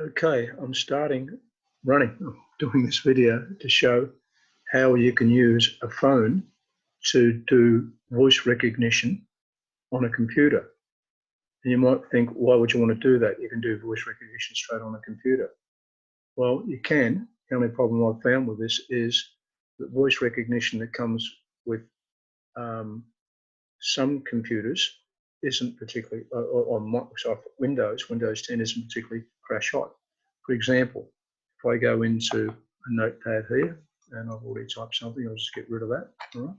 Okay, I'm doing this video to show how you can use a phone to do voice recognition on a computer. And you might think, why would you want to do that? You can do voice recognition straight on a computer. Well, you can. The only problem I've found with this is that voice recognition that comes with some computers isn't particularly, on Microsoft Windows 10 isn't particularly crash hot. For example, if I go into a notepad here, and I've already typed something, I'll just get rid of that. All right.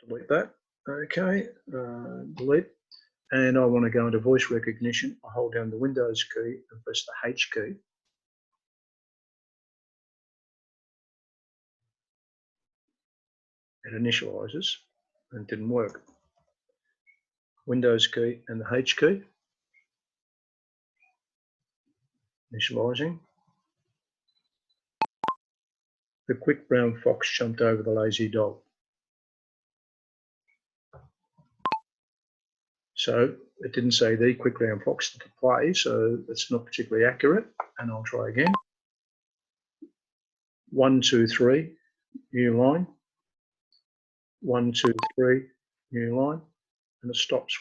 Delete that. Okay, delete. And I want to go into voice recognition. I hold down the Windows key and press the H key. It initializes and it didn't work. Windows key and the H key. Initializing. The quick brown fox jumped over the lazy dog. So it didn't say the quick brown fox to play, so it's not particularly accurate. And I'll try again. 1, 2, 3, new line. 1, 2, 3, new line, and it stops.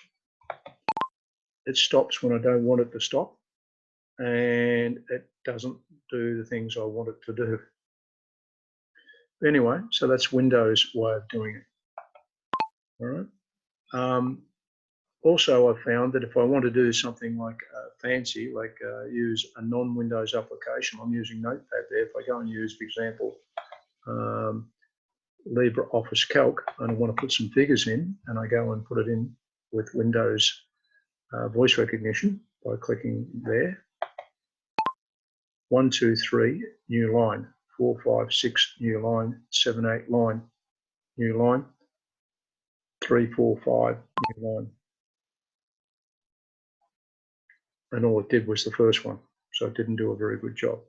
It stops when I don't want it to stop, and it doesn't do the things I want it to do. Anyway, so that's Windows' way of doing it. All right. Also, I found that if I want to do something like fancy, like use a non-Windows application, I'm using Notepad there. If I go and use, for example, LibreOffice Calc, and I want to put some figures in, and I go and put it in with Windows voice recognition by clicking there. 1, 2, 3, new line. 4, 5, 6, new line. 7, 8, line, new line. 3, 4, 5, new line. And all it did was the first one, so it didn't do a very good job.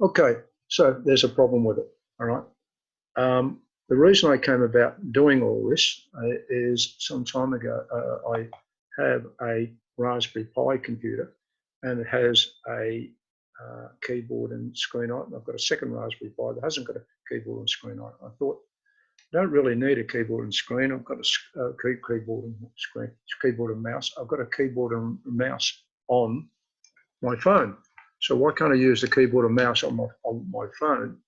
Okay, so there's a problem with it, all right? The reason I came about doing all this is some time ago, I have a Raspberry Pi computer, and it has a keyboard and screen on it. And I've got a second Raspberry Pi that hasn't got a keyboard and screen on it. I thought, I don't really need a keyboard and screen. I've got a keyboard and screen, keyboard and mouse. I've got a keyboard and mouse on my phone. So why can't I use the keyboard and mouse on my phone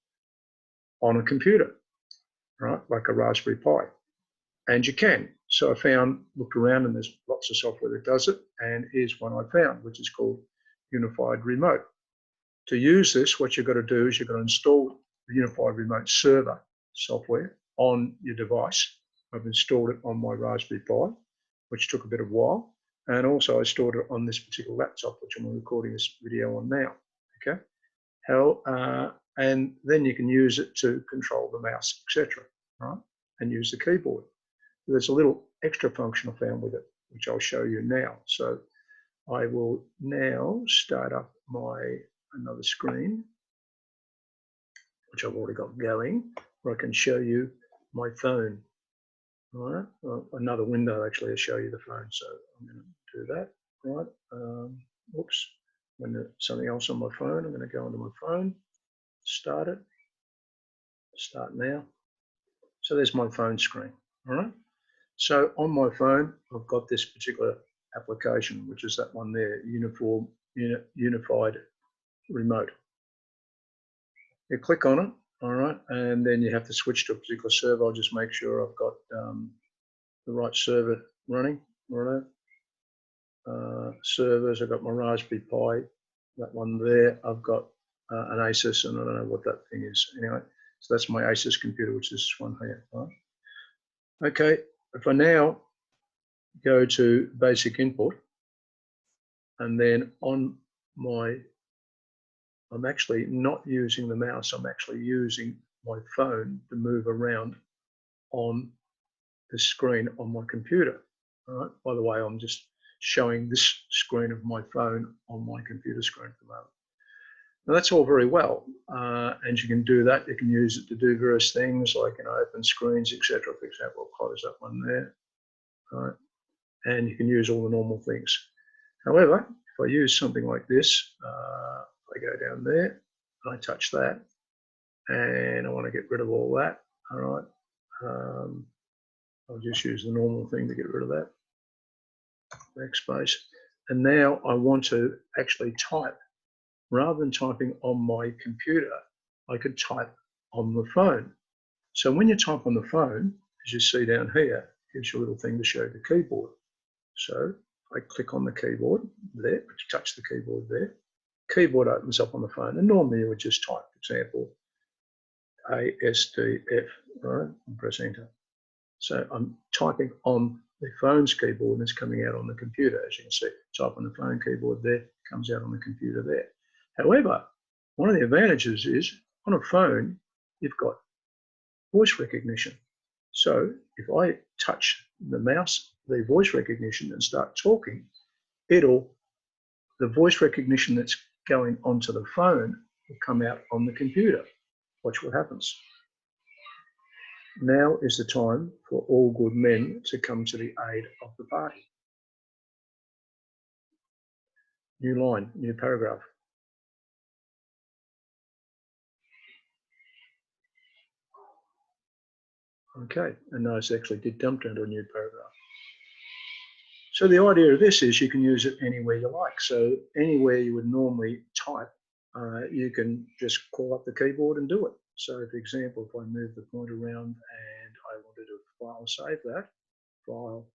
on a computer, right? Like a Raspberry Pi. And you can. So I looked around, and there's lots of software that does it. And here's one I found, which is called Unified Remote. To use this, what you've got to do is you've got to install the Unified Remote Server software on your device. I've installed it on my Raspberry Pi, which took a bit of a while. And also I stored it on this particular laptop, which I'm recording this video on now, okay? And then you can use it to control the mouse, etc., right? And use the keyboard. There's a little extra function I found with it, which I'll show you now. So I will now start up another screen, which I've already got going, where I can show you my phone. All right, another window actually to show you the phone. So I'm going to do that. Right. Whoops. When there's something else on my phone, I'm going to go onto my phone. Start it. Start now. So there's my phone screen. All right. So on my phone, I've got this particular application, which is that one there, Unified Remote. You click on it. All right, and then you have to switch to a particular server. I'll just make sure I've got the right server running. Right. Servers, I've got my Raspberry Pi, that one there. I've got an Asus, and I don't know what that thing is. Anyway, so that's my Asus computer, which is this one here. Right. Okay, if I now go to basic input, and then on I'm actually not using the mouse, I'm actually using my phone to move around on the screen on my computer. All right. By the way, I'm just showing this screen of my phone on my computer screen at the moment. Now that's all very well, and you can do that. You can use it to do various things like, open screens, etc. For example, I'll close that one there. All right. And you can use all the normal things. However, if if I use something like this, I go down there, I touch that, and I want to get rid of all that. All right. I'll just use the normal thing to get rid of that. Backspace. And now I want to actually type. Rather than typing on my computer, I could type on the phone. So when you type on the phone, as you see down here, it gives you a little thing to show the keyboard. So I click on the keyboard there, touch the keyboard there. Keyboard opens up on the phone, and normally you would just type, for example, ASDF, right, and press enter. So I'm typing on the phone's keyboard and it's coming out on the computer. As you can see, type on the phone keyboard there, comes out on the computer there. However, one of the advantages is on a phone, you've got voice recognition. So if I touch the mouse, the voice recognition, and start talking, the voice recognition that's going onto the phone will come out on the computer. Watch what happens. Now is the time for all good men to come to the aid of the party. New line, new paragraph. Okay, and notice it actually did dump down to a new paragraph. So the idea of this is you can use it anywhere you like. So anywhere you would normally type, you can just call up the keyboard and do it. So for example, if I move the pointer around and I wanted to file save that, file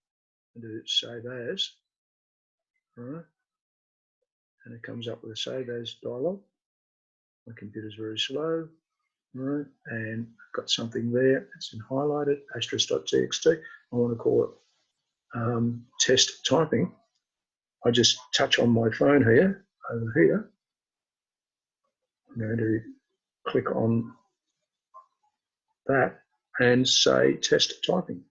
and do save as, right? And it comes up with a save as dialog. My computer's very slow, right? And I've got something there, it's in highlighted, asterisk.txt. I want to call it test typing. I just touch on my phone here, over here. I'm going to click on that and say test typing.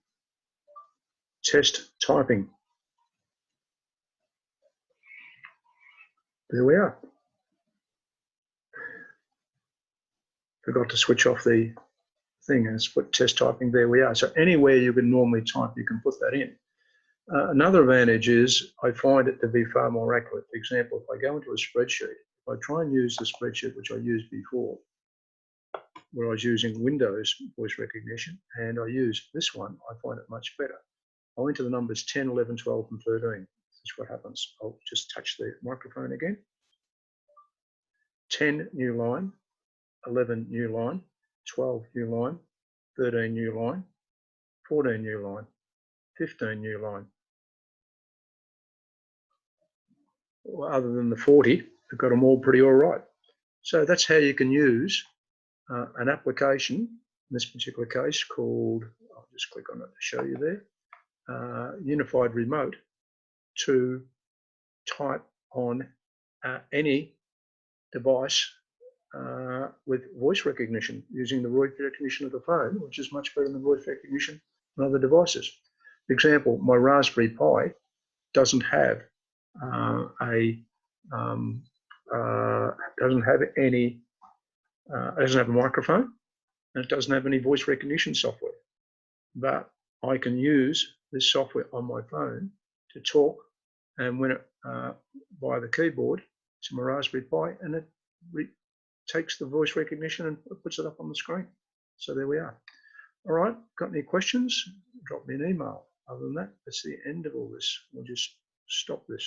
Test typing. There we are. Forgot to switch off the thing and put test typing. There we are. So anywhere you can normally type, you can put that in. Another advantage is I find it to be far more accurate. For example, if I go into a spreadsheet, if I try and use the spreadsheet which I used before, where I was using Windows voice recognition, and I use this one, I find it much better. I went to the numbers 10, 11, 12, and 13. That's what happens. I'll just touch the microphone again. 10, new line, 11, new line, 12, new line, 13, new line, 14, new line, 15, new line. Well, other than the 40, I've got them all pretty all right. So that's how you can use an application, in this particular case called, I'll just click on it to show you there, Unified Remote, to type on any device with voice recognition, using the voice recognition of the phone, which is much better than voice recognition on other devices. For example, my Raspberry Pi doesn't have doesn't have a microphone, and it doesn't have any voice recognition software. But I can use this software on my phone to talk, and when it via the keyboard to my Raspberry Pi, and it takes the voice recognition and puts it up on the screen. So there we are. All right, got any questions? Drop me an email. Other than that, that's the end of all this. We'll just stop this.